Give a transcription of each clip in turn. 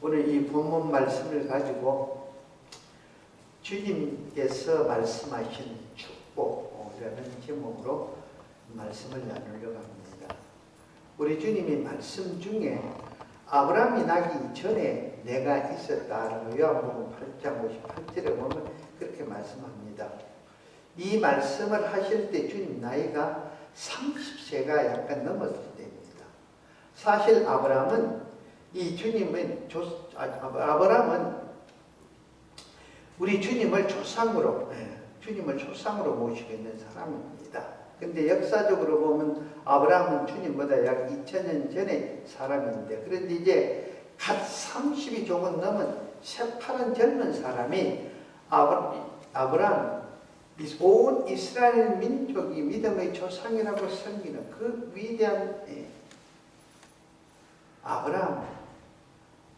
오늘 이 본문 말씀을 가지고 주님께서 말씀하신 축복이라는 제목으로 말씀을 나누려고 합니다. 우리 주님이 말씀 중에 아브라함이 나기 전에 내가 있었다라고 요한복음 8장 58절에 보면 그렇게 말씀합니다. 이 말씀을 하실 때 주님 나이가 30세가 약간 넘었을 때입니다. 사실 아브라함은 우리 주님을 조상으로 모시고 있는 사람입니다. 근데 역사적으로 보면 아브라함은 주님보다 약 2000년 전의 사람인데, 그런데 이제 갓 30이 조금 넘은 새파란 젊은 사람이 아브라함, 온 이스라엘 민족이 믿음의 조상이라고 섬기는 그 위대한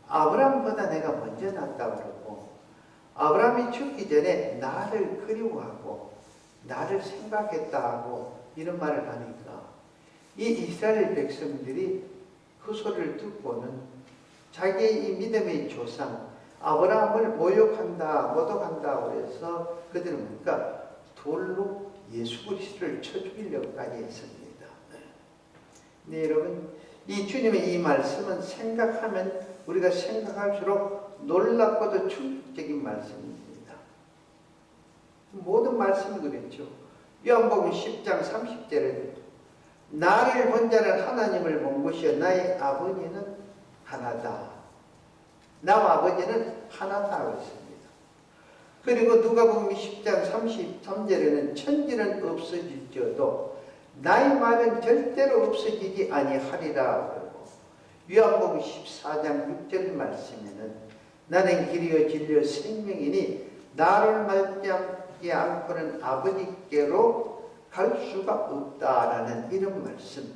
아브라함보다 내가 먼저 났다고 그러고, 아브라함이 죽기 전에 나를 그리워하고 나를 생각했다고 이런 말을 하니까 이 이스라엘 백성들이 그 소리를 듣고는 자기의 이 믿음의 조상 아브라함을 모독한다 그래서 그들은 뭡니까? 돌로 예수 그리스도를 쳐 죽이려고까지 했습니다. 네, 여러분, 이 주님의 이 말씀은 생각하면 우리가 생각할수록 놀랍고도 충격적인 말씀입니다. 모든 말씀이 그랬죠. 요한복음 10장 30절에 나를 본 자는 하나님을 본 것이요 나의 아버지는 하나다. 나와 아버지는 하나다 그랬습니다. 그리고 누가복음 10장 33절에는 천지는 없어질지어도 나의 말은 절대로 없어지지 아니하리라 그러고, 요한복음 14장 6절 말씀에는 나는 길이요 진리요 생명이니 나를 말지 않고는 아버지께로 갈 수가 없다라는 이런 말씀.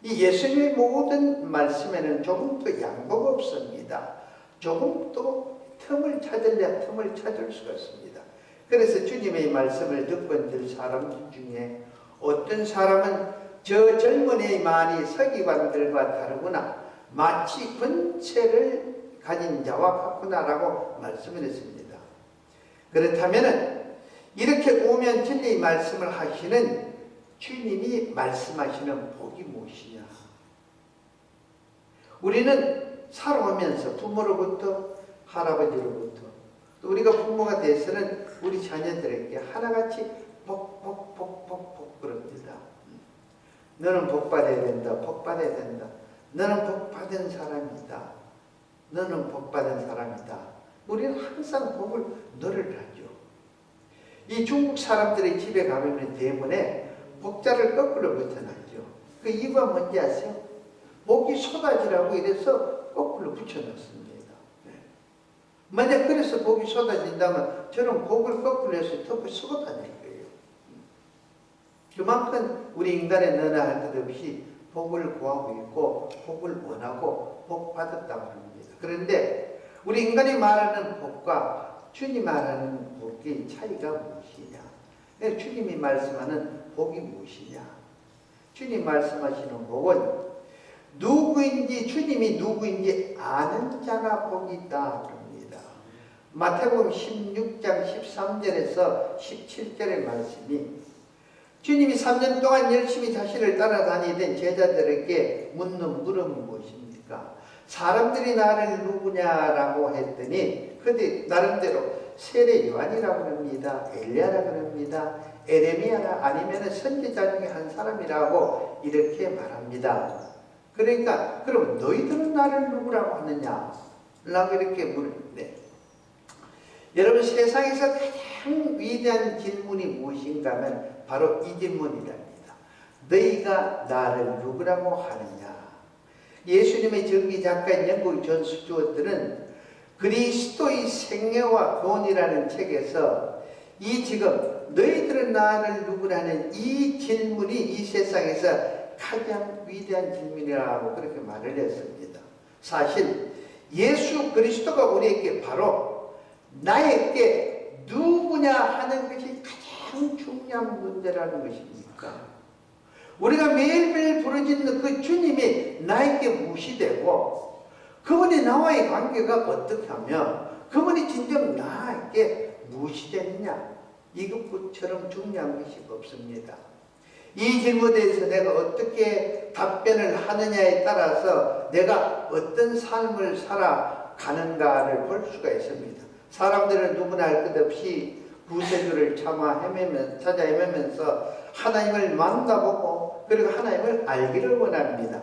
이 예수님의 모든 말씀에는 조금도 양보가 없습니다. 조금도 틈을 찾을 수가 없습니다. 그래서 주님의 말씀을 듣고 있는 사람 중에 어떤 사람은 저 젊은 애 많이 서기관들과 다르구나, 마치 권체를 가진 자와 같구나라고 말씀을 했습니다. 그렇다면 이렇게 오면 진리의 말씀을 하시는 주님이 말씀하시는 복이 무엇이냐? 우리는 살아오면서 부모로부터 할아버지로부터 또 우리가 부모가 돼서는 우리 자녀들에게 하나같이 복 그럽니다. 너는 복받아야 된다. 복받아야 된다. 너는 복받은 사람이다. 너는 복받은 사람이다. 우리는 항상 복을 노래를 하죠. 이 중국 사람들의 집에 가면 대문에 복자를 거꾸로 붙여놨죠. 그 이유가 뭔지 아세요? 복이 쏟아지라고 이래서 거꾸로 붙여놨습니다. 만약 그래서 복이 쏟아진다면 저는 복을 거꾸로 해서 덮어 쓰고 다닐 거예요. 그만큼 우리 인간의 너나 할 것 없이 복을 구하고 있고 복을 원하고 복 받았다고 합니다. 그런데 우리 인간이 말하는 복과 주님이 말하는 복의 차이가 무엇이냐? 주님이 말씀하는 복이 무엇이냐? 주님 말씀하시는 복은 주님이 누구인지 아는 자가 복이 있다 그럽니다. 마태복음 16장 13절에서 17절의 말씀이 주님이 3년 동안 열심히 자신을 따라다니던 제자들에게 묻는 물음은 무엇입니까? 사람들이 나를 누구냐라고 했더니 그들 나름대로 세례 요한이라고 합니다. 엘리야라고 합니다. 에레미야라 아니면 선지자 중에 한 사람이라고 이렇게 말합니다. 그러니까 그럼 너희들은 나를 누구라고 하느냐? 라고 이렇게 물는데, 여러분 세상에서 가장 위대한 질문이 무엇인가 하면 바로 이 질문이랍니다. 너희가 나를 누구라고 하느냐? 예수님의 전기 작가인 영국 존 스튜어트는 그리스도의 생애와 교훈이라는 책에서 이 지금 너희들은 나를 누구라는 이 질문이 이 세상에서 가장 위대한 질문이라고 그렇게 말을 했습니다. 사실 예수 그리스도가 우리에게 바로 나에게 누구냐 하는 것이 가장 중요한 문제라는 것입니까? 우리가 매일매일 부르짖는 그 주님이 나에게 무엇이 되고 그분이 나와의 관계가 어떻게 하면 그분이 진짜 나에게 무엇이 되느냐, 이것처럼 중요한 것이 없습니다. 이 질문에 대해서 내가 어떻게 답변을 하느냐에 따라서 내가 어떤 삶을 살아가는가를 볼 수가 있습니다. 사람들은 누구나 알 것 없이 구세주를 찾아 헤매면서 하나님을 만나보고 그리고 하나님을 알기를 원합니다.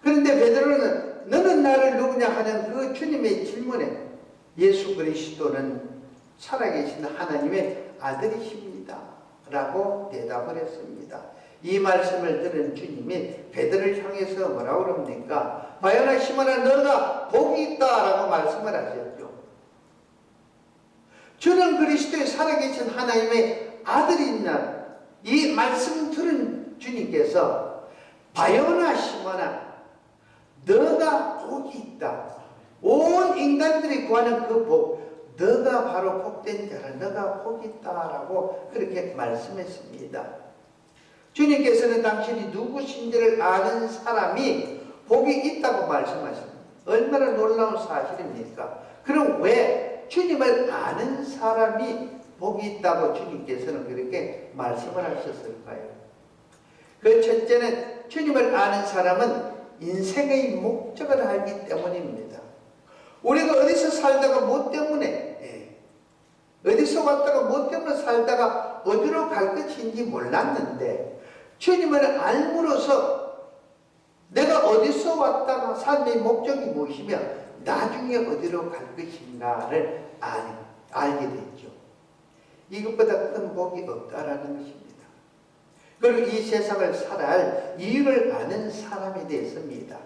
그런데 베드로는 너는 나를 누구냐 하는 그 주님의 질문에 예수 그리스도는 살아계신 하나님의 아들이십니다 라고 대답을 했습니다. 이 말씀을 들은 주님이 베드로를 향해서 뭐라고 그럽니까? 바요나 시몬아 너가 복이 있다 라고 말씀을 하셨죠. 주는 그리스도의 살아계신 하나님의 아들이냐, 이 말씀 들은 주님께서 바요나 시몬아 너가 복이 있다, 온 인간들이 구하는 그 복, 너가 바로 복된 자라, 너가 복이 있다라고 그렇게 말씀했습니다. 주님께서는 당신이 누구신지를 아는 사람이 복이 있다고 말씀하십니다. 얼마나 놀라운 사실입니까? 그럼 왜 주님을 아는 사람이 복이 있다고 주님께서는 그렇게 말씀을 하셨을까요? 그 첫째는 주님을 아는 사람은 인생의 목적을 알기 때문입니다. 우리가 어디서 살다가 뭐 때문에 어디서 왔다가 뭐 때문에 살다가 어디로 갈 것인지 몰랐는데 주님을 알므로써 내가 어디서 왔다가 삶의 목적이 무엇이며 나중에 어디로 갈 것인가를 알게 됐죠. 이것보다 큰 복이 없다라는 것입니다. 그리고 이 세상을 살아갈 이유를 아는 사람이 되었습니다.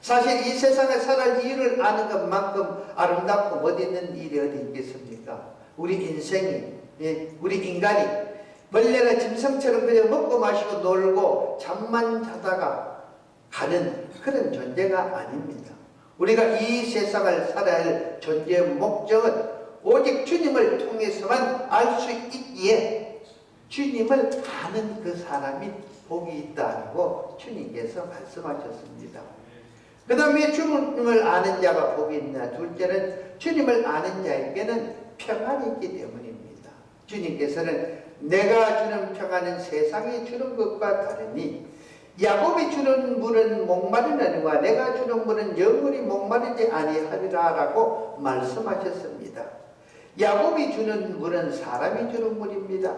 사실 이 세상을 살아갈 이유를 아는 것만큼 아름답고 멋있는 일이 어디 있겠습니까? 우리 인생이, 우리 인간이 벌레나 짐승처럼 그냥 먹고 마시고 놀고 잠만 자다가 가는 그런 존재가 아닙니다. 우리가 이 세상을 살아야 할 존재의 목적은 오직 주님을 통해서만 알 수 있기에 주님을 아는 그 사람이 복이 있다고 주님께서 말씀하셨습니다. 그 다음에 주님을 아는 자가 복이 있나? 둘째는 주님을 아는 자에게는 평안이 있기 때문입니다. 주님께서는 내가 주는 평안은 세상이 주는 것과 다르니 야곱이 주는 물은 목마르느니와 내가 주는 물은 영원히 목마르지 아니하리라 라고 말씀하셨습니다. 야곱이 주는 물은 사람이 주는 물입니다.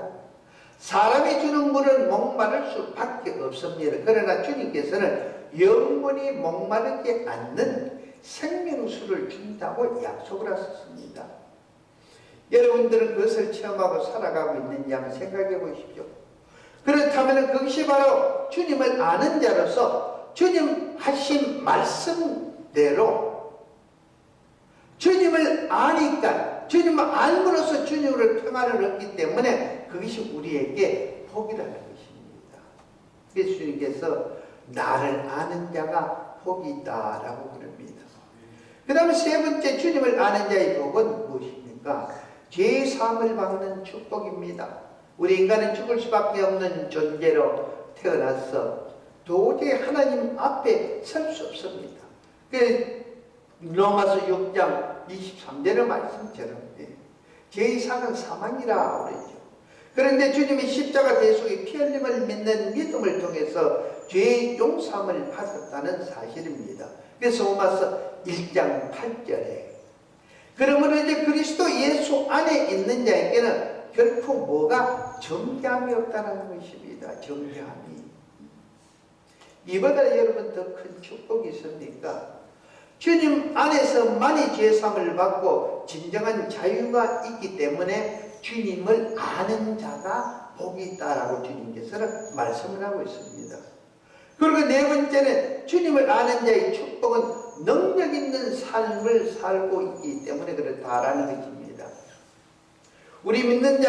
사람이 주는 물은 목마를 수밖에 없습니다. 그러나 주님께서는 영원히 목마르지 않는 생명수를 준다고 약속을 하셨습니다. 여러분들은 그것을 체험하고 살아가고 있는지 한번 생각해 보십시오. 그렇다면 그것이 바로 주님을 아는 자로서 주님 하신 말씀대로 주님을 아니까 주님을 알므로써 주님을 평안을 얻기 때문에 그것이 우리에게 복이라는 것입니다. 그래서 주님께서 나를 아는 자가 복이 있다라고 그럽니다. 그 다음에 세 번째 주님을 아는 자의 복은 무엇입니까? 죄의 사함을 받는 축복입니다. 우리 인간은 죽을 수밖에 없는 존재로 태어나서 도저히 하나님 앞에 설 수 없습니다. 로마서 6장 23절의 말씀처럼 죄의 상은 사망이라 그러죠. 그런데 주님이 십자가 대속의 피 흘림을 믿는 믿음을 통해서 죄의 용서함을 받았다는 사실입니다. 그래서 로마서 1장 8절에 그러므로 이제 그리스도 예수 안에 있는 자에게는 결코 뭐가 정죄함이 없다는 것입니다. 정죄함이. 이보다 여러분 더 큰 축복이 있습니까? 주님 안에서만이 죄사함을 받고 진정한 자유가 있기 때문에 주님을 아는 자가 복이 있다라고 주님께서는 말씀을 하고 있습니다. 그리고 네 번째는 주님을 아는 자의 축복은 능력 있는 삶을 살고 있기 때문에 그렇다라는 것입니다. 우리 믿는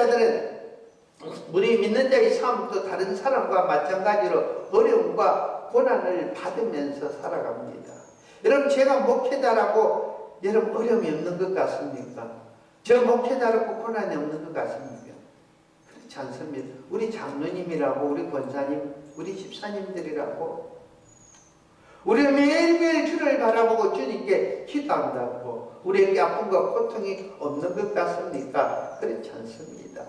자의 삶도 다른 사람과 마찬가지로 어려움과 고난을 받으면서 살아갑니다. 여러분 제가 목회자라고 여러분 어려움이 없는 것 같습니까? 저 목회자라고 고난이 없는 것 같습니까? 그렇지 않습니다. 우리 장로님이라고 우리 권사님 우리 집사님들이라고 우리가 매일매일 주를 바라보고 주님께 기도한다고 우리에게 아픔과 고통이 없는 것 같습니까? 그렇지 않습니다.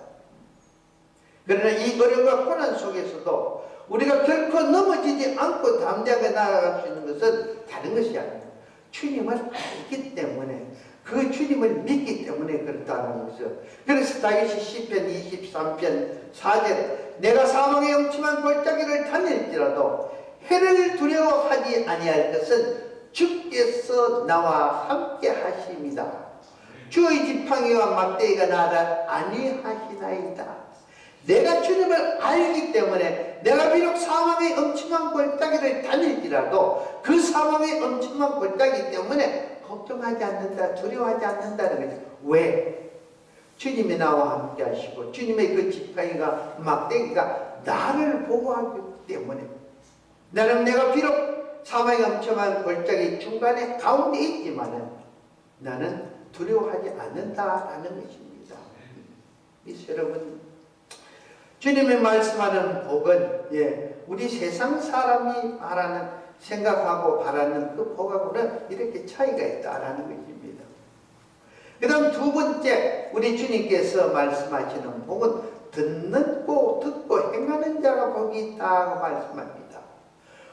그러나 이 어려움과 고난 속에서도 우리가 결코 넘어지지 않고 담대하게 나아갈 수 있는 것은 다른 것이 아닙니다. 주님을 알기 때문에, 그 주님을 믿기 때문에 그렇다는 것이죠. 그래서 다윗이 시편 23편 4절에 내가 사망의 엄침한 골짜기를 다닐지라도 해를 두려워하지 아니할 것은 주께서 나와 함께 하심이다. 주의 지팡이와 막대기가 나를 안위하시나이다. 내가 주님을 알기 때문에 내가 비록 사망의 엄침한 골짜기를 다닐지라도 그 사망의 엄침한 골짜기 때문에 걱정하지 않는다, 두려워하지 않는다는 거죠. 왜? 주님이 나와 함께 하시고 주님의 그 지팡이가 막대기가 나를 보호하기 때문에 나는 내가 비록 사망의 엄청난 골짜기 중간에 가운데 있지만은 나는 두려워하지 않는다라는 것입니다. 미스 여러분, 주님의 말씀하는 복은 우리 세상 사람이 바라는 생각하고 바라는 그 복하고는 이렇게 차이가 있다라는 것입니다. 그 다음 두 번째 우리 주님께서 말씀하시는 복은 듣고 행하는 자가 복이 있다고 말씀합니다.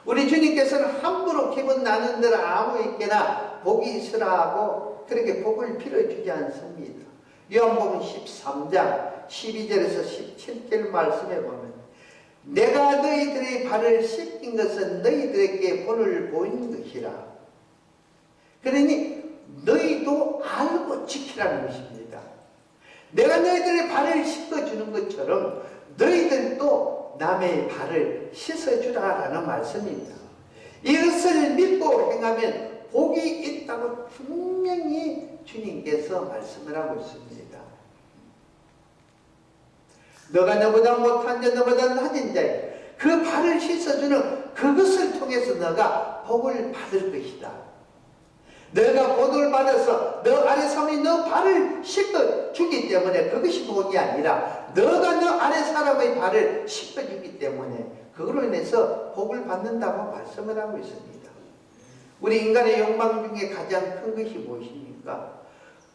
우리 주님께서는 함부로 기분 나는 대로 아무에게나 복이 있으라 하고 그렇게 복을 빌어주지 않습니다. 요한복음 13장 12절에서 17절 말씀에 보면 내가 너희들의 발을 씻긴 것은 너희들에게 본을 보이는 것이라. 그러니 너희도 알고 지키라는 것입니다. 내가 너희들의 발을 씻어주는 것처럼 너희들도 남의 발을 씻어주라라는 말씀입니다. 이것을 믿고 행하면 복이 있다고 분명히 주님께서 말씀을 하고 있습니다. 너가 너보다 못한 자, 너보다 낮은 자에 그 발을 씻어주는 그것을 통해서 너가 복을 받을 것이다. 너가 복을 받아서 너 아래 사람이 너 발을 씻어주기 때문에 그것이 복이 아니라 너가 너 아래 사람의 발을 씻어주기 때문에 그걸로 인해서 복을 받는다고 말씀을 하고 있습니다. 우리 인간의 욕망 중에 가장 큰 것이 무엇입니까?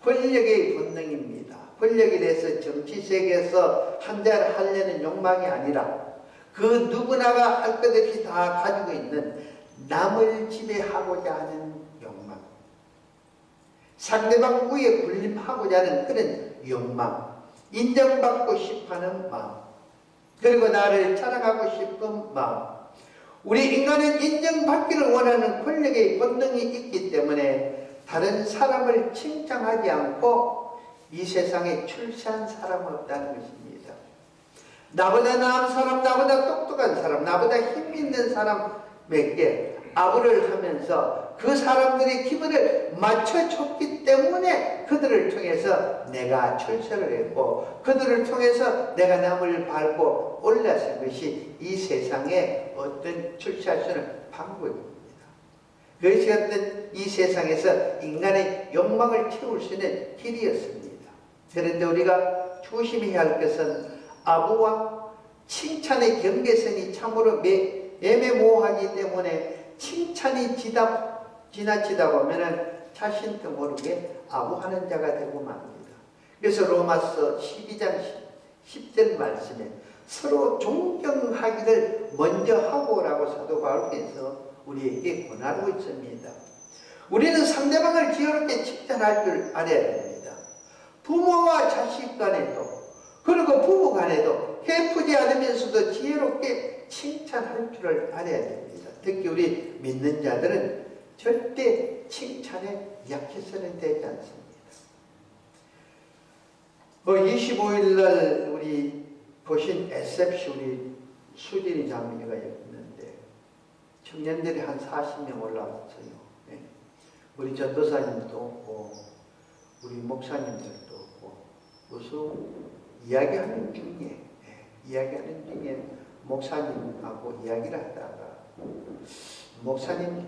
권력의 본능입니다. 권력에 대해서 정치 세계에서 한자를 하려는 욕망이 아니라 그 누구나가 할 것 없이 다 가지고 있는 남을 지배하고자 하는 욕망, 상대방 위에 군림하고자 하는 그런 욕망, 인정받고 싶어하는 마음, 그리고 나를 자랑하고 싶은 마음. 우리 인간은 인정받기를 원하는 권력의 본능이 있기 때문에 다른 사람을 칭찬하지 않고 이 세상에 출세한 사람은 없다는 것입니다. 나보다 나은 사람, 나보다 똑똑한 사람, 나보다 힘 있는 사람에게 아부를 하면서 그 사람들의 기분을 맞춰줬기 때문에 그들을 통해서 내가 출세를 했고 그들을 통해서 내가 남을 밟고 올라선 것이 이 세상에 어떤 출세할 수 있는 방법입니다. 그것이 어떤 이 세상에서 인간의 욕망을 채울 수 있는 길이었습니다. 그런데 우리가 조심해야 할 것은 아부와 칭찬의 경계선이 참으로 애매모호하기 때문에 칭찬이 지나치다 보면 자신도 모르게 아부하는 자가 되고 맙니다. 그래서 로마서 12장 10절 말씀에 서로 존경하기를 먼저 하고라고 사도 바울께서 우리에게 권하고 있습니다. 우리는 상대방을 지혜롭게 칭찬할 줄 알아야 됩니다. 부모와 자식 간에도 그리고 부부 간에도 해프지 않으면서도 지혜롭게 칭찬할 줄을 알아야 됩니다. 특히 우리 믿는 자들은 절대 칭찬에 약해서는 되지 않습니다. 25일날 우리 보신 SFC 우리 수진이 자매가 있는데 청년들이 한 40명 올라왔어요. 네. 우리 전도사님도 없고 우리 목사님들도 없고 무슨 이야기하는 중에 목사님하고 이야기를 하다가 목사님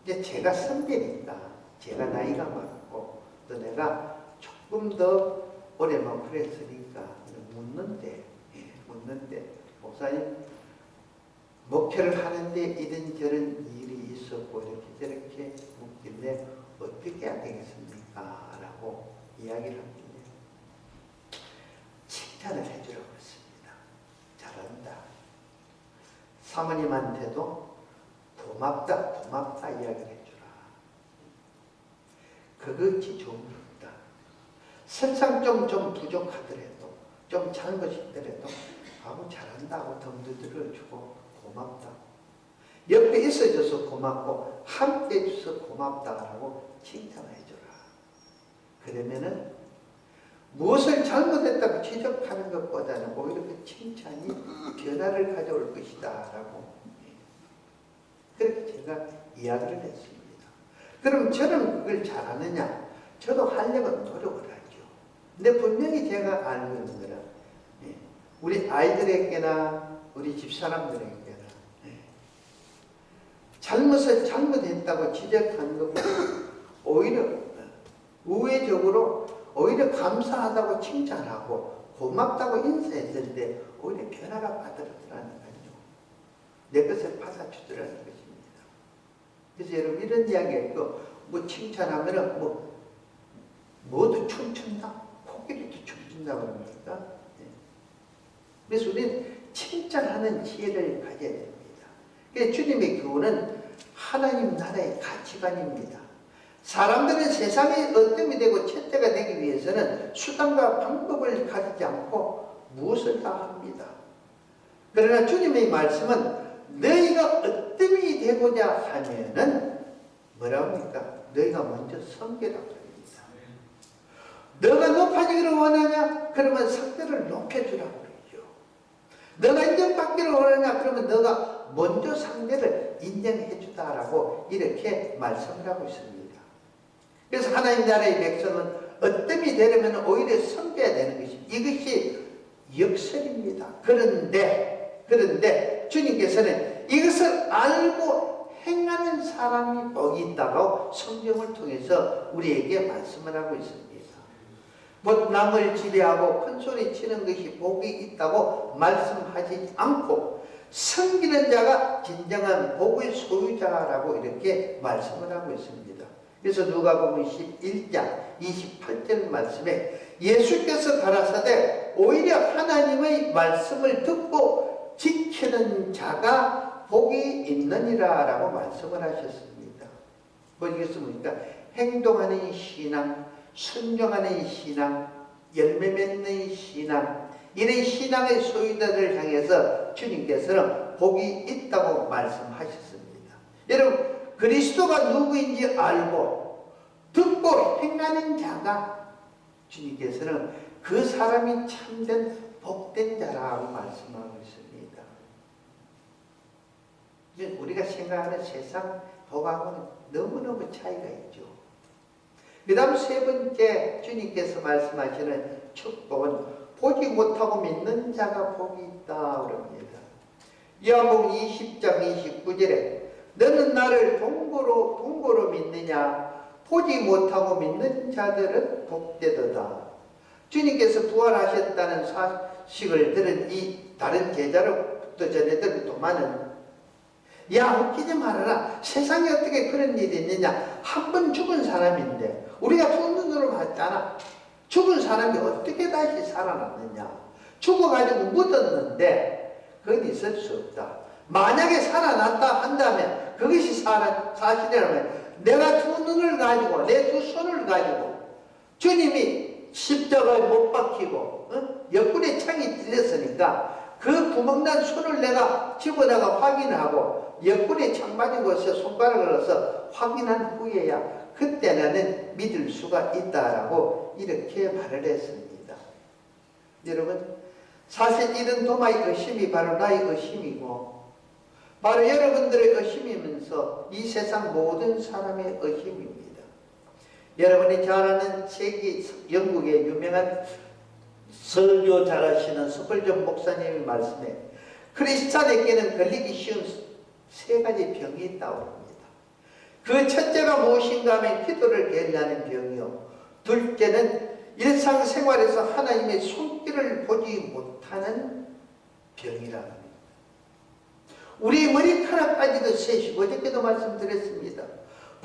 이제 제가 선배니까 제가 나이가 많고 또 내가 조금 더 오래 그랬으니까 묻는데 목사님 목회를 하는데 이런저런 일이 있었고 이렇게 저렇게 묻길래 어떻게 해야 되겠습니까? 라고 이야기를 합니다. 칭찬을 해주라고 했습니다. 잘한다. 사모님한테도 고맙다, 고맙다 이야기를 해주라. 그것이 좋은 겁니다. 설상 좀 부족하더라도, 좀 잘못했더라도 아무 잘한다고 덤두들어주고 고맙다. 옆에 있어줘서 고맙고 함께 해줘서 고맙다라고 칭찬해주라. 그러면은 무엇을 잘못했다고 지적하는 것보다는 오히려 그 칭찬이 변화를 가져올 것이다 라고 그렇게 제가 이야기를 했습니다. 그럼 저는 그걸 잘하느냐? 저도 하려고 노력을 하죠. 근데 분명히 제가 알고 있는 거는 우리 아이들에게나 우리 집사람들에게나 잘못을 잘못했다고 지적하는 것보다 오히려 우회적으로 오히려 감사하다고 칭찬하고 고맙다고 인사했을 때 오히려 변화가 받아들라는 거죠. 내 것을 받아주더라는 것입니다. 그래서 여러분 이런 이야기했고 뭐 칭찬하면은 모두 춤춘다? 코끼리도 춤춘다 그럽니까? 그래서 우리는 칭찬하는 지혜를 가져야 됩니다. 그래서 주님의 교훈은 하나님 나라의 가치관입니다. 사람들은 세상의 어뜸이 되고 채태가 되기 위해서는 수단과 방법을 가리지 않고 무엇을 다 합니다. 그러나 주님의 말씀은 너희가 어뜸이 되고자 하면은 뭐라고 합니까? 너희가 먼저 섬기라고 합니다. 너가 높아지기를 원하냐? 그러면 상대를 높여주라고 그러죠. 너가 인정받기를 원하냐? 그러면 너가 먼저 상대를 인정해 주다라고 이렇게 말씀을 하고 있습니다. 그래서 하나님 나라의 백성은 어뜸이 되려면 오히려 섬겨야 되는 것입니다. 이것이 역설입니다. 그런데 주님께서는 이것을 알고 행하는 사람이 복이 있다고 성경을 통해서 우리에게 말씀을 하고 있습니다. 곧 남을 지배하고 큰소리 치는 것이 복이 있다고 말씀하지 않고 섬기는 자가 진정한 복의 소유자라고 이렇게 말씀을 하고 있습니다. 그래서 누가복음 11장 28절 말씀에 예수께서 가라사대 오히려 하나님의 말씀을 듣고 지키는 자가 복이 있느니라 라고 말씀을 하셨습니다. 보시겠습니까? 행동하는 신앙, 순종하는 신앙, 열매 맺는 신앙, 이런 신앙의 소유자들을 향해서 주님께서는 복이 있다고 말씀하셨습니다. 여러분 그리스도가 누구인지 알고 듣고 행하는 자가 주님께서는 그 사람이 참된 복된 자라고 말씀하고 있습니다. 우리가 생각하는 세상 복하고는 너무너무 차이가 있죠. 그 다음 세 번째 주님께서 말씀하시는 축복은 보지 못하고 믿는 자가 복이 있다 그럽니다. 요한복음 20장 29절에 너는 나를 동고로 믿느냐? 보지 못하고 믿는 자들은 복되도다. 주님께서 부활하셨다는 사실을 들은 이 다른 제자로부터 전해들은 도마는 야 웃기지 말아라. 세상에 어떻게 그런 일이 있느냐. 한 번 죽은 사람인데 우리가 두 눈으로 봤잖아. 죽은 사람이 어떻게 다시 살아났느냐. 죽어가지고 묻었는데 그건 있을 수 없다. 만약에 살아났다 한다면 그것이 사실이라면 내가 두 눈을 가지고 내 두 손을 가지고 주님이 십자가에 못 박히고 옆구리에 창이 찔렸으니까 그 구멍난 손을 내가 집어다가 확인하고 옆구리에 창 맞은 곳에 손가락을 넣어서 확인한 후에야 그때 나는 믿을 수가 있다라고 이렇게 말을 했습니다. 여러분 사실 이런 도마의 의심이 바로 나의 의심이고 바로 여러분들의 의심이면서 이 세상 모든 사람의 의심입니다. 여러분이 잘 아는 영국의 유명한 설교 잘하시는 스펄전 목사님의 말씀에 크리스찬에게는 걸리기 쉬운 세 가지 병이 있다고 합니다. 그 첫째가 무엇인가 하면 기도를 게을리하는 병이요. 둘째는 일상생활에서 하나님의 손길을 보지 못하는 병이라고 합니다. 우리 머리카락까지도 세시고, 어저께도 말씀드렸습니다.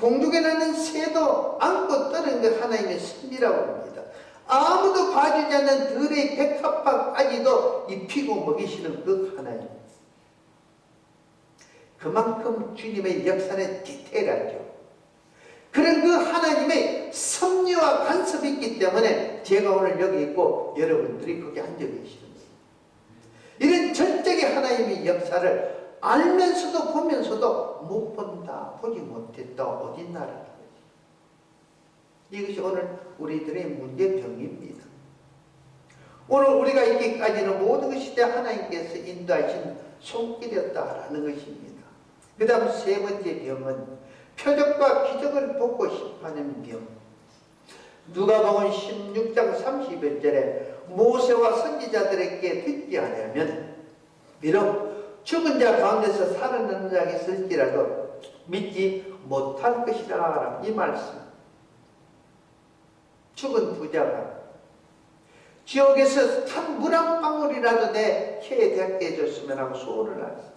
공중에 나는 새도 안고 떠는 게 하나님의 섭리라고 합니다. 아무도 봐주지 않는 들의 백합화까지도 입히고 먹이시는 그 하나님. 그만큼 주님의 역사는 디테일하죠. 그런 그 하나님의 섭리와 간섭이 있기 때문에 제가 오늘 여기 있고 여러분들이 거기 앉아 계시는 거예요. 이런 전적인 하나님의 역사를 알면서도 보면서도 못 본다, 보지 못했다, 어딨나라는 거죠. 이것이 오늘 우리들의 문제점입니다. 오늘 우리가 있기까지는 모든 것이 다 하나님께서 인도하신 손길이었다라는 것입니다. 그 다음 세 번째 병은 표적과 기적을 보고 싶어하는 병. 누가복음 16장 30절에 모세와 선지자들에게 듣게 하려면 비록 죽은 자 가운데서 살아나는 자가 있을지라도 믿지 못할 것이다. 이 말씀. 죽은 부자가 지옥에서 탄 물 한 방울이라도 내 혀에 닿게 해줬으면 하고 소원을 하셨어요.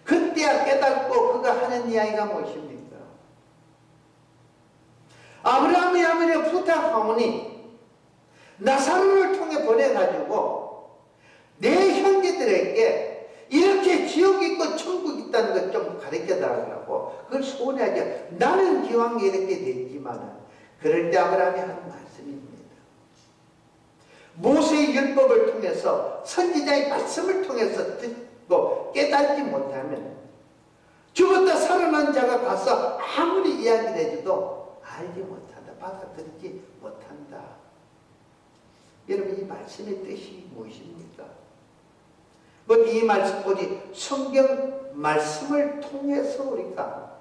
그때야 깨닫고 그가 하는 이야기가 무엇입니까? 아브라함이 아무리 부탁하오니 나사로를 통해 보내가지고 내 형제들에게 이렇게 지옥이 있고 천국이 있다는 것 좀 가르쳐달라고 그걸 소원하지. 나는 기왕 이렇게 됐지만 그럴 때 아브라함이 하는 말씀입니다. 모세의 율법을 통해서 선지자의 말씀을 통해서 듣고 깨닫지 못하면 죽었다 살아난 자가 가서 아무리 이야기를 해줘도 알지 못한다. 받아들이지 못한다. 여러분 이 말씀의 뜻이 무엇입니까? 이 말씀 오직 성경 말씀을 통해서 우리가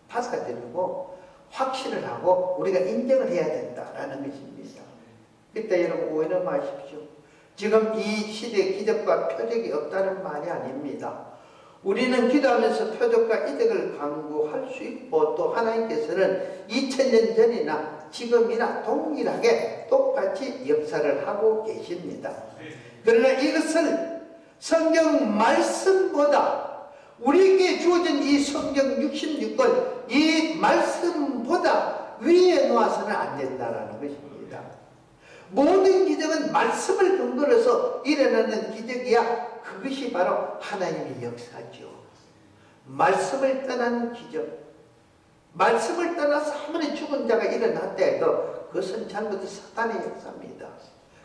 받아들이고 확신을 하고 우리가 인정을 해야 된다라는 것입니다. 그때 여러분 오해는 마십시오. 지금 이 시대에 기적과 표적이 없다는 말이 아닙니다. 우리는 기도하면서 표적과 이적을 강구할 수 있고 또 하나님께서는 2000년 전이나 지금이나 동일하게 똑같이 역사를 하고 계십니다. 그러나 이것을 성경 말씀보다 우리에게 주어진 이 성경 66권 이 말씀보다 위에 놓아서는 안 된다는 것입니다. 모든 기적은 말씀을 근거로 해서 일어나는 기적이야. 그것이 바로 하나님의 역사죠. 말씀을 떠난 기적, 말씀을 떠나서 아무리 죽은 자가 일어났다 해도 그것은 잘못된 사탄의 역사입니다.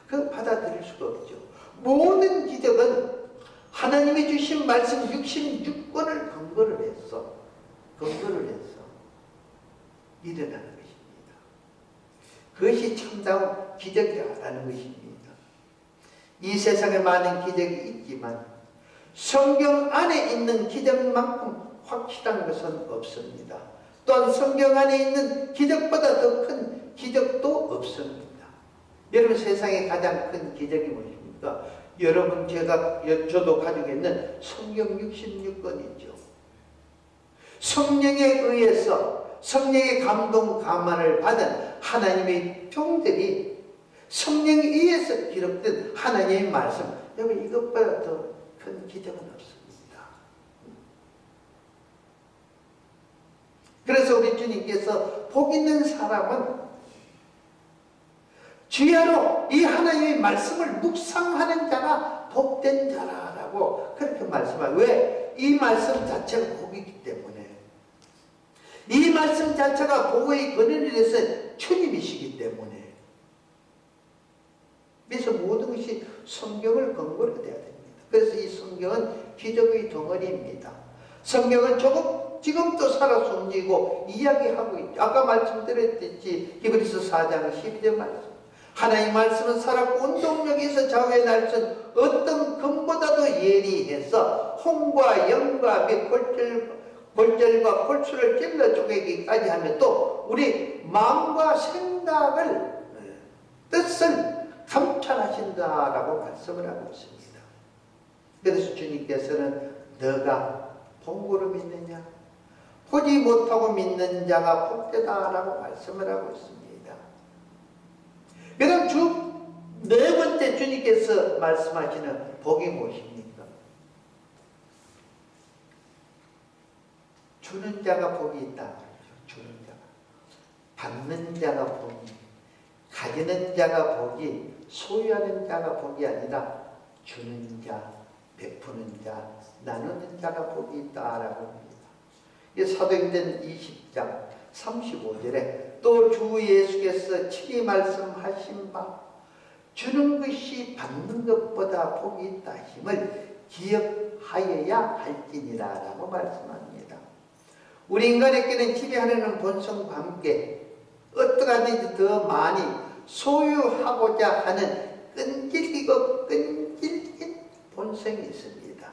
그거 받아들일 수가 없죠. 모든 기적은 하나님이 주신 말씀 66권을 근거를 해서 일어나는 것입니다. 그것이 참다운 기적이라는 것입니다. 이 세상에 많은 기적이 있지만 성경 안에 있는 기적만큼 확실한 것은 없습니다. 또한 성경 안에 있는 기적보다 더 큰 기적도 없습니다. 여러분 세상에 가장 큰 기적이 무엇입니까? 여러분 저도 가지고 있는 성경 66권이죠. 성령에 의해서 성령의 감동 감화를 받은 하나님의 종들이 성령에 의해서 기록된 하나님의 말씀, 여러분 이것보다 더 큰 기적은 없습니다. 그래서 우리 주님께서 복 있는 사람은 주야로 이 하나님의 말씀을 묵상하는 자가 복된 자라고 그렇게 말씀하고, 왜? 이 말씀 자체가 복이기 때문에, 이 말씀 자체가 복의 근원이 돼서 주님이시기 때문에, 그래서 모든 것이 성경을 근거로 돼야 됩니다. 그래서 이 성경은 기적의 덩어리입니다. 성경은 지금도 살아서 움직이고 이야기하고 있죠. 아까 말씀드렸듯이 히브리서 4장 12절 말씀. 하나님의 말씀은 살았고 운동력이 있어 좌우의 날선 어떤 금보다도 예리해서 홍과 영과 및 골절과 골수를 찔러 쪼개기까지 하며 또 우리 마음과 생각을 뜻을 감찰하신다라고 말씀을 하고 있습니다. 그래서 주님께서는 너가 본고로 믿느냐? 보지 못하고 믿는 자가 복되다라고 말씀을 하고 있습니다. 그럼 네 번째 주님께서 말씀하시는 복이 무엇입니까? 주는 자가 복이 있다. 주는 자가. 받는 자가 복이, 가지는 자가 복이, 소유하는 자가 복이 아니라 주는 자, 베푸는 자, 나누는 자가 복이 있다라고 합니다. 이 사도행전 20장 35절에 또 주 예수께서 친히 말씀하신 바 주는 것이 받는 것보다 복이 있다 힘을 기억하여야 할지니라 라고 말씀합니다. 우리 인간에게는 지배하려는 본성과 함께 어떠하든지 더 많이 소유하고자 하는 끈질기고 끈질긴 본성이 있습니다.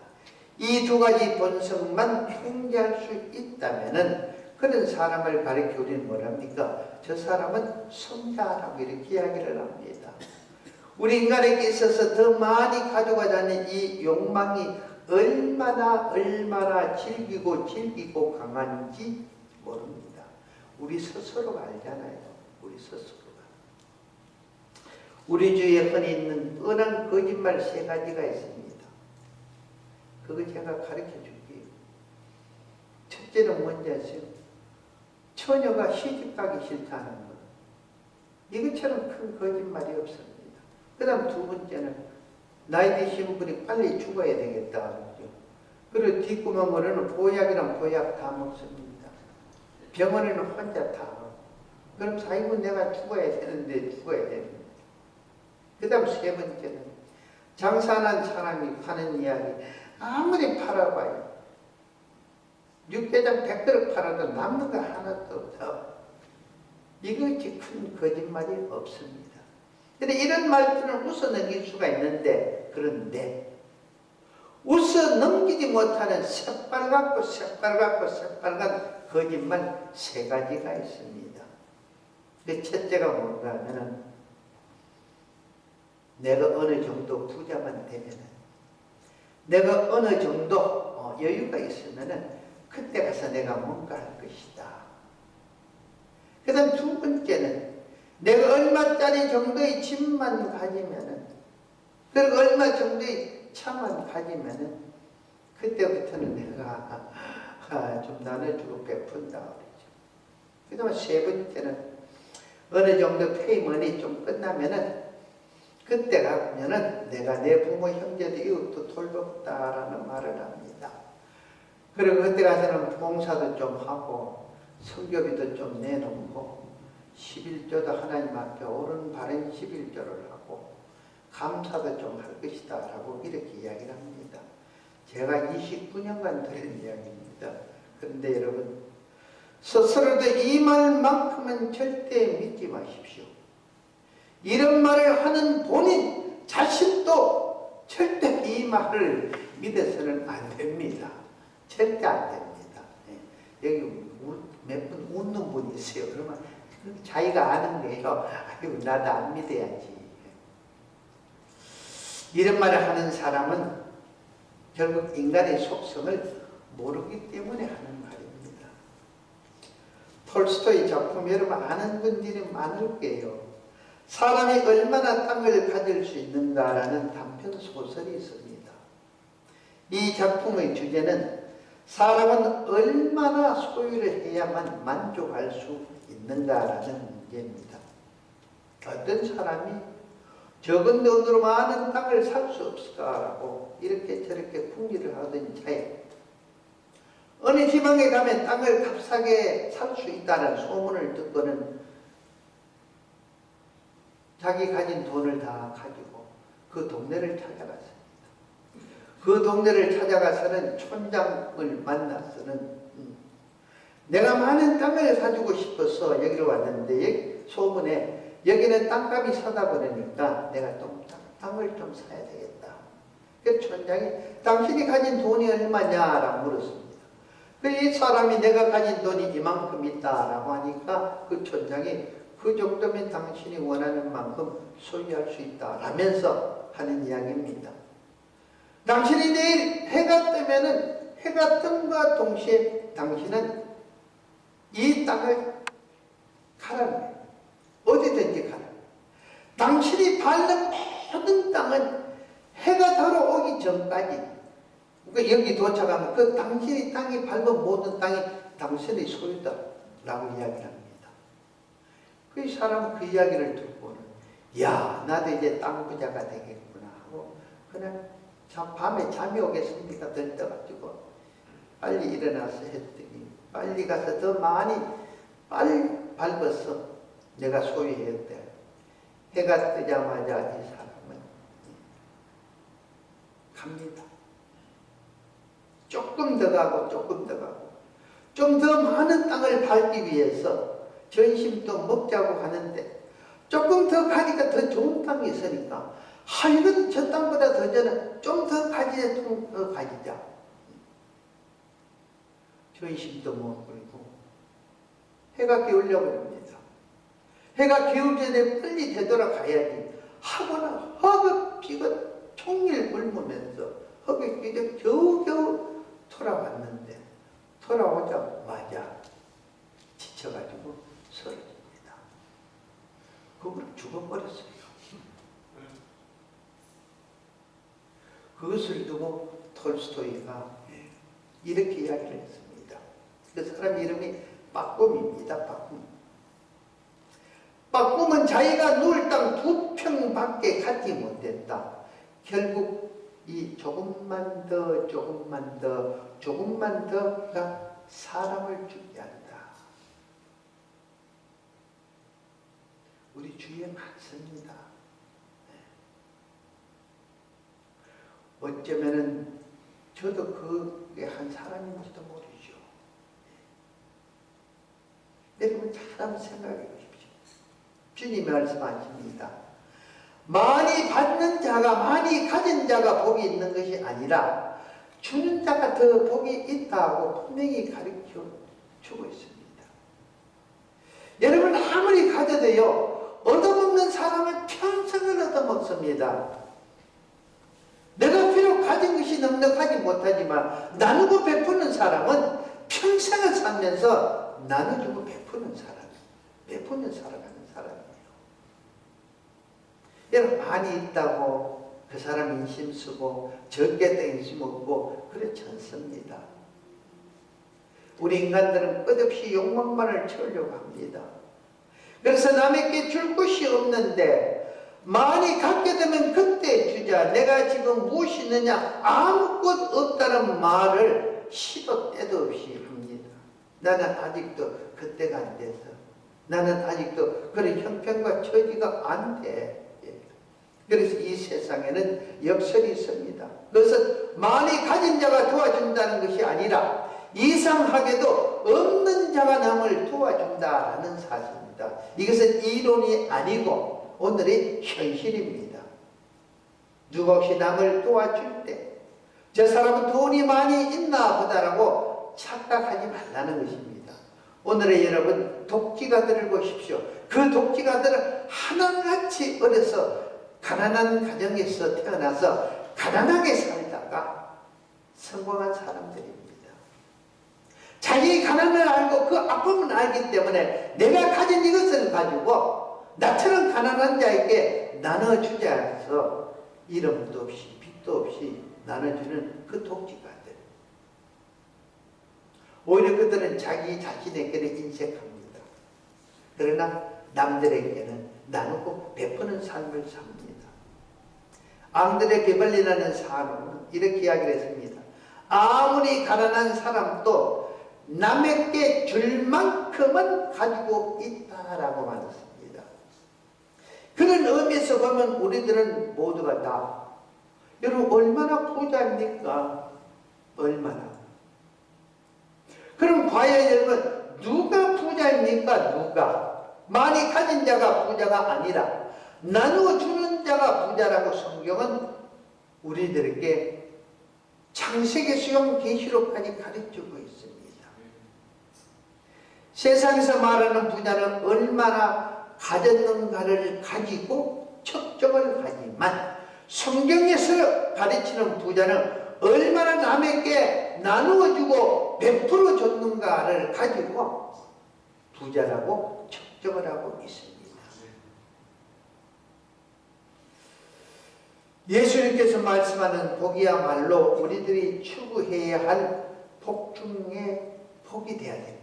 이 두 가지 본성만 통제할 수 있다면 그런 사람을 가리켜 우리는 뭐랍니까? 저 사람은 성자라고 이렇게 이야기를 합니다. 우리 인간에게 있어서 더 많이 가져가자 하는 이 욕망이 얼마나 질기고 강한지 모릅니다. 우리 스스로가 알잖아요. 우리 스스로가. 우리 주위에 흔히 있는 뻔한 거짓말 3가지가 있습니다. 그거 제가 가르쳐 줄게요. 첫째는 뭔지 아세요? 처녀가 시집가기 싫다는 것. 이것처럼 큰 거짓말이 없습니다. 그 다음 두 번째는 나이 드신 분이 빨리 죽어야 되겠다. 그러죠. 그리고 뒷구멍으로는 보약이랑 보약 다 먹습니다. 병원에는 혼자 다 먹고. 그럼 아이고 내가 죽어야 되는데 죽어야 됩니다. 그 다음 세 번째는 장사하는 사람이 하는 이야기. 아무리 팔아봐요. 육개장 100그릇 팔아도 남는 거 하나도 없어. 이것이 큰 거짓말이 없습니다. 그런데 이런 말들은 웃어 넘길 수가 있는데, 그런데 웃어 넘기지 못하는 새빨갛고 거짓말 3가지가 있습니다. 그 첫째가 뭔가 하면은 내가 어느 정도 부자만 되면은, 내가 어느 정도 여유가 있으면은 그때 가서 내가 뭔가 할 것이다. 그 다음 두 번째는 내가 얼마짜리 정도의 집만 가지면은, 그리고 얼마 정도의 차만 가지면은 그때부터는 내가 좀 나눠주고 베푼다 그러죠. 그 다음에 세 번째는 어느 정도 페이먼이 좀 끝나면은 그때 가면은 내가 내 부모 형제도 이웃도 돌보겠다라는 말을 합니다. 그리고 그때 가서는 봉사도 좀 하고 성교비도 좀 내놓고 11조도 하나님 앞에 옳은 바른 11조를 하고 감사도 좀 할 것이다 라고 이렇게 이야기를 합니다. 제가 29년간 들은 이야기입니다. 그런데 여러분, 스스로도 이 말만큼은 절대 믿지 마십시오. 이런 말을 하는 본인 자신도 절대 이 말을 믿어서는 안 됩니다. 절대 안 됩니다. 여기 몇 분 웃는 분이 있어요. 그러면 자기가 아는 거예요. 아이고 나도 안 믿어야지. 이런 말을 하는 사람은 결국 인간의 속성을 모르기 때문에 하는 말입니다. 톨스토이 작품 여러분 아는 분들이 많을 거예요. 사람이 얼마나 땅을 가질 수 있는가라는 단편 소설이 있습니다. 이 작품의 주제는 사람은 얼마나 소유를 해야만 만족할 수 있는가라는 문제입니다. 어떤 사람이 적은 돈으로 많은 땅을 살 수 없을까라고 이렇게 저렇게 궁리를 하던 차에 어느 지방에 가면 땅을 값싸게 살 수 있다는 소문을 듣고는 자기 가진 돈을 다 가지고 그 동네를 찾아갔습니다. 그 동네를 찾아가서는 촌장을 만나서는 내가 많은 땅을 사주고 싶어서 여기로 왔는데 소문에 여기는 땅값이 싸다 보니까 내가 좀 땅을 좀 사야 되겠다. 그래서 촌장이 당신이 가진 돈이 얼마냐라고 물었습니다. 이 사람이 내가 가진 돈이 이만큼 있다라고 하니까 그 촌장이 그 정도면 당신이 원하는 만큼 소유할 수 있다라면서 하는 이야기입니다. 당신이 내일 해가 뜨면은 해가 뜸과 동시에 당신은 이 땅을 가라는 어디든지 가라. 당신이 밟는 모든 땅은 해가 들어오기 전까지, 그러니까 여기 도착하면 그 당신이 땅이 밟은 모든 땅이 당신의 소유다 라고 이야기를 합니다. 그 사람은 그 이야기를 듣고는 야, 나도 이제 땅 부자가 되겠구나 하고 그날 밤에 잠이 오겠습니까? 들떠가지고 빨리 일어나서 했더니 빨리 가서 더 많이 빨리 밟아서 내가 소유했대. 해가 뜨자마자 이 사람은 갑니다. 조금 더 가고 조금 더 가고 좀 더 많은 땅을 밟기 위해서 전심도 먹자고 하는데 조금 더 가니까 더 좋은 땅이 있으니까 이건 저 땅보다 더 저는 좀 더 가지자, 좀 더 가지자. 전심도 못 버리고 해가 기울려고 합니다. 해가 기울 전에 빨리 되돌아가야지 하거나 허겁지겁 총일 굶으면서 허겁지겁 겨우겨우 돌아왔는데 돌아오자마자 지쳐가지고 쓰러집니다. 그걸 죽어버렸어요. 그것을 두고 톨스토이가 이렇게 이야기를 했습니다. 그 사람 이름이 빠꿈입니다. 빠꿈은 자기가 누울 땅 2평밖에 갖지 못했다. 결국 이 조금만 더가 사람을 죽게 한다. 우리 주위에 많습니다. 어쩌면은 저도 그게 한 사람인지도 모르죠. 여러분 잘 한번 생각해 보십시오. 주님이 말씀하십니다. 많이 받는 자가, 많이 가진 자가 복이 있는 것이 아니라 주는 자가 더 복이 있다고 분명히 가르쳐 주고 있습니다. 여러분 아무리 가져도요, 얻어먹는 사람은 평생을 얻어먹습니다. 내가 비록 가진 것이 넉넉하지 못하지만 나누고 베푸는 사람은 평생을 살면서 나눠주고 베푸는 살아가는 사람이에요. 여러분 많이 있다고 그 사람 인심 쓰고 적게 땡심 없고 그렇지 않습니다. 우리 인간들은 끝없이 욕망만을 채우려고 합니다. 그래서 남에게 줄 것이 없는데 많이 갖게 되면 그때 주자. 내가 지금 무엇이 있느냐? 아무것 없다는 말을 시도 때도 없이 합니다. 나는 아직도 그때가 안 돼서 나는 아직도 그런 형편과 처지가 안 돼. 그래서 이 세상에는 역설이 있습니다. 그것은 많이 가진 자가 도와준다는 것이 아니라 이상하게도 없는 자가 남을 도와준다는 사실입니다. 이것은 이론이 아니고 오늘의 현실입니다. 누가 혹시 남을 도와줄 때 저 사람은 돈이 많이 있나 보다라고 착각하지 말라는 것입니다. 오늘의 여러분 독지가들을 보십시오. 그 독지가들은 하나같이 어려서 가난한 가정에서 태어나서 가난하게 살다가 성공한 사람들입니다. 자기 가난을 알고 그 아픔을 알기 때문에 내가 가진 이것을 가지고 나처럼 가난한 자에게 나눠주자 해서 이름도 없이 빚도 없이 나눠주는 그 독지가들. 오히려 그들은 자기 자신에게는 인색합니다. 그러나 남들에게는 나누고 베푸는 삶을 삽니다. 앙드레 게발리라는 사람은 이렇게 이야기를 했습니다. 아무리 가난한 사람도 남에게 줄 만큼은 가지고 있다라고 말했습니다. 그런 의미에서 보면 우리들은 모두가 다 여러분 얼마나 부자입니까? 얼마나? 그럼 과연 여러분 누가 부자입니까? 누가? 많이 가진 자가 부자가 아니라 나누어 주는 자가 부자라고 성경은 우리들에게 창세기에서 계시록까지 가르치고 있습니다. 세상에서 말하는 부자는 얼마나 가졌는가를 가지고 측정을 하지만 성경에서 가르치는 부자는 얼마나 남에게 나누어주고 베풀어 줬는가를 가지고 부자라고 측정을 하고 있습니다. 예수님께서 말씀하는 복이야말로 우리들이 추구해야 할 복 중에 복이 되어야 됩니다.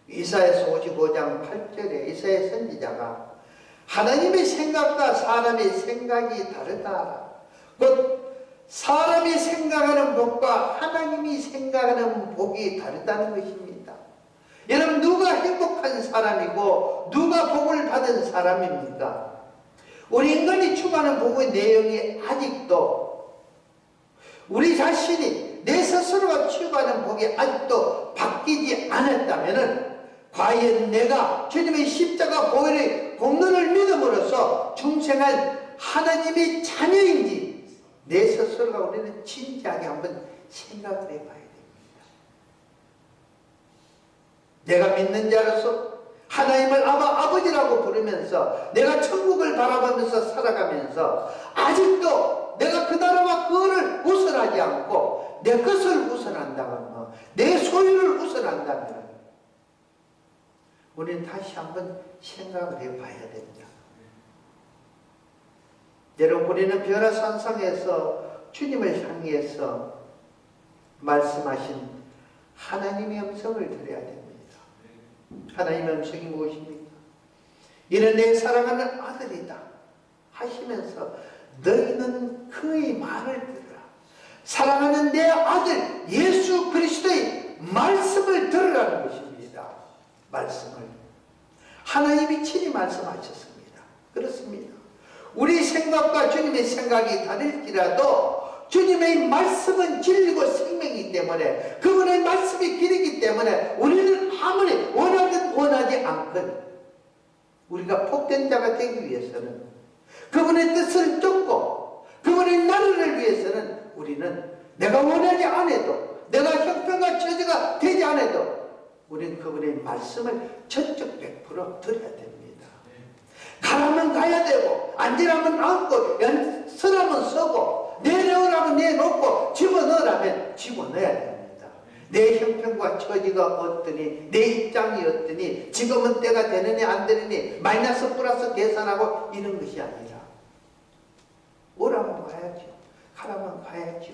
이사야서 55장 8절에 이사야 선지자가 하나님의 생각과 사람의 생각이 다르다. 곧 사람이 생각하는 복과 하나님이 생각하는 복이 다르다는 것입니다. 여러분, 누가 행복한 사람이고 누가 복을 받은 사람입니까? 우리 인간이 추구하는 복의 내용이 아직도 우리 자신이 내 스스로가 추구하는 복이 아직도 바뀌지 않았다면 과연 내가 주님의 십자가 보혈의 공로를 믿음으로써 중생한 하나님의 자녀인지 내 스스로가 우리는 진지하게 한번 생각을 해봐야 됩니다. 내가 믿는 자로서 하나님을 아버지라고 부르면서 내가 천국을 바라보면서 살아가면서 아직도 내가 그 나라와 그거를 우선하지 않고 내 것을 우선한다면, 내 소유를 우선한다면 우리는 다시 한번 생각을 해봐야 됩니다. 여러분, 우리는 변화산상에서 주님을 향해서 말씀하신 하나님의 음성을 들어야 됩니다. 하나님의 음성이 무엇입니까? 이는 내 사랑하는 아들이다 하시면서 너희는 그의 말을 들으라. 사랑하는 내 아들 예수 그리스도의 말씀을 들으라는 것입니다. 말씀을 하나님이 친히 말씀하셨습니다. 그렇습니다. 우리 생각과 주님의 생각이 다를지라도 주님의 말씀은 진리고 생명이기 때문에, 그분의 말씀이 길이기 때문에 우리는 아무리 원하든 원하지 않건 우리가 복된 자가 되기 위해서는, 그분의 뜻을 쫓고 그분의 나라를 위해서는 우리는 내가 원하지 않아도, 내가 형편과 처지가 되지 않아도 우리는 그분의 말씀을 전적 100% 들어야 됩니다. 가라면 가야 되고, 앉으라면 앉고, 서라면 서고, 내려오라면 내놓고, 집어넣으라면 집어넣어야 됩니다. 내 형편과 처지가 어떠니, 내 입장이 어떠니, 지금은 때가 되느니 안 되느니 마이너스 플러스 계산하고 이런 것이 아니라 오라면 가야죠. 가라면 가야죠.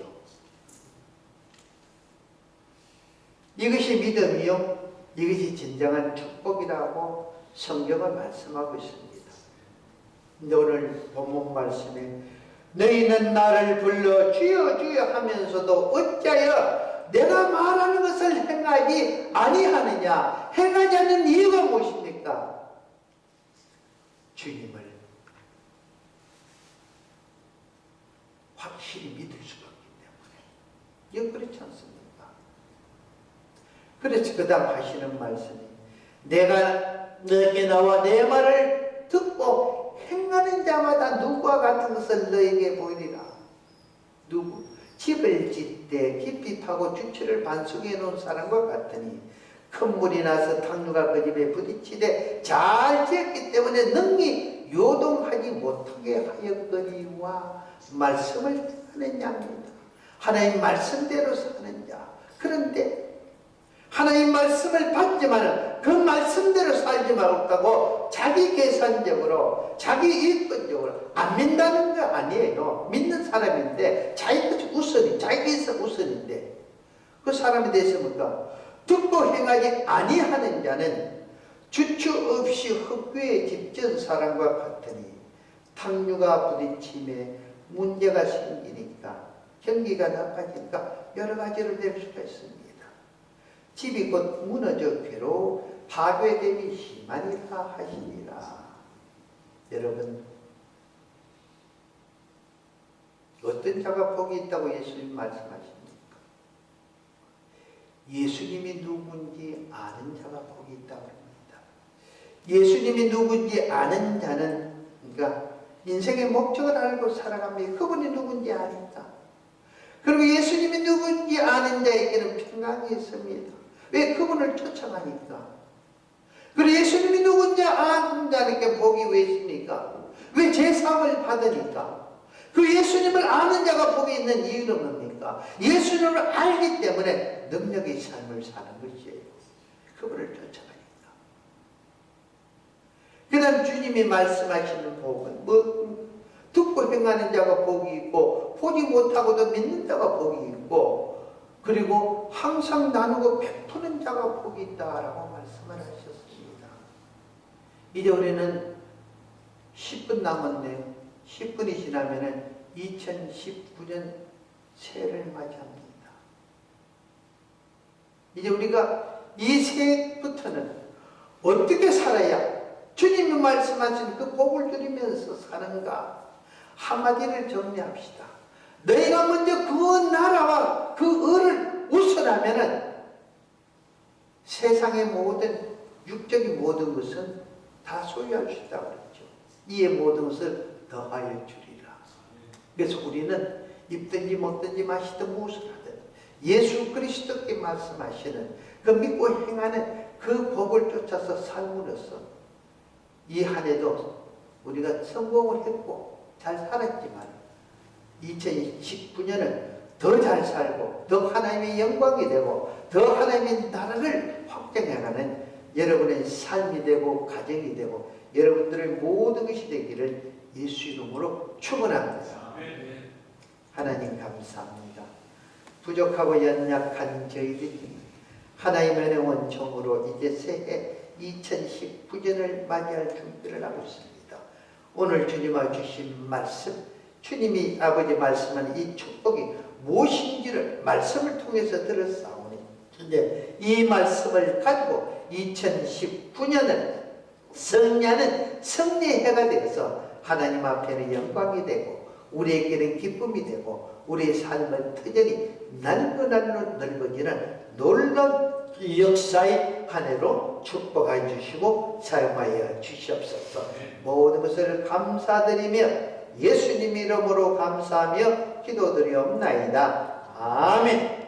이것이 믿음이요, 이것이 진정한 축복이라고 성경은 말씀하고 있습니다. 근데 오늘 본문 말씀에 너희는 나를 불러 주여 주여 하면서도 어찌하여 내가 말하는 것을 행하지 아니하느냐? 행하지 않는 이유가 무엇입니까? 주님을 확실히 믿을 수가 없기 때문에. 이거 그렇지 않습니까? 그래서 그 다음 하시는 말씀이 내가 너에게 나와 내 말을 듣고 행하는 자마다 누구와 같은 것을 너에게 보이리라. 누구? 집을 짓되 깊이 파고 주치를 반숙해 놓은 사람과 같으니 큰 물이 나서 탕류가 그 집에 부딪히되 잘 지었기 때문에 능히 요동하지 못하게 하였거니와. 말씀을 하는 자입니다. 하나님 말씀대로 사는 자. 그런데 하나님 말씀을 받지만 그 말씀대로 살지 말았다고 자기 계산적으로, 자기 이익권적으로 안 믿는다는 거 아니에요. 믿는 사람인데 자기 것이 우선이, 자기에서 우선인데 그 사람이 됐습니까? 듣고 행하지 아니하는 자는 주추 없이 흙위에 집 지은 사람과 같으니 탕류가 부딪힘에 문제가 생기니까, 경기가 나빠지니까 여러 가지로 될 수가 있습니다. 집이 곧 무너져 괴로 파괴됨이 심하니라 하시니라. 여러분, 어떤 자가 복이 있다고 예수님 말씀하십니까? 예수님이 누군지 아는 자가 복이 있다고 합니다. 예수님이 누군지 아는 자는, 그러니까 인생의 목적을 알고 살아갑니다. 그분이 누군지 아니까. 그리고 예수님이 누군지 아는 자에게는 평강이 있습니다. 왜? 그분을 쫓아가니까. 그리고 예수님이 누군지 아는 자에게 복이 왜 있습니까? 왜? 제사함을 받으니까. 그 예수님을 아는 자가 복이 있는 이유는 뭡니까? 예수님을 알기 때문에 능력의 삶을 사는 것이에요. 그분을 쫓아가니까. 그 다음 주님이 말씀하시는 복은 뭐, 듣고 행하는 자가 복이 있고 보지 못하고도 믿는 자가 복이 있고, 그리고 항상 나누고 베푸는 자가 복이 있다라고 말씀을 하셨습니다. 이제 우리는 10분 남았네요. 10분이 지나면은 2019년 새해를 맞이합니다. 이제 우리가 이 새해부터는 어떻게 살아야 주님이 말씀하신 그 복을 누리면서 사는가? 한마디를 정리합시다. 너희가 먼저 그 나라와 그 의를 우선하면은 세상의 모든 육적인 모든 것은 다 소유할 수 있다고 그랬죠. 이에 모든 것을 더하여 주리라. 그래서 우리는 입든지 먹든지 마시든 무엇을 하든 예수 그리스도께 말씀하시는 그 믿고 행하는 그 법을 쫓아서 삶으로써 이 한 해도 우리가 성공을 했고 잘 살았지만 2019년은 더 잘 살고 더 하나님의 영광이 되고 더 하나님의 나라를 확장해가는 여러분의 삶이 되고 가정이 되고 여러분들의 모든 것이 되기를 예수 이름으로 축원합니다. 하나님 감사합니다. 부족하고 연약한 저희들이 하나님의 은혜원 정으로 이제 새해 2019년을 맞이할 준비를 하고 있습니다. 오늘 주님이 주신 말씀, 주님이 아버지 말씀하는 이 축복이 무엇인지를 말씀을 통해서 들었사오니 이제 이 말씀을 가지고 2019년을 승리하는 승리의 해가 되어서 하나님 앞에는 영광이 되고 우리에게는 기쁨이 되고 우리의 삶은 터전이 넓어지는 놀라운 역사의 한 해로 축복해 주시고 사용하여 주시옵소서. 모든 것을 감사드리며 예수님 이름으로 감사하며 기도드리옵나이다. 아멘.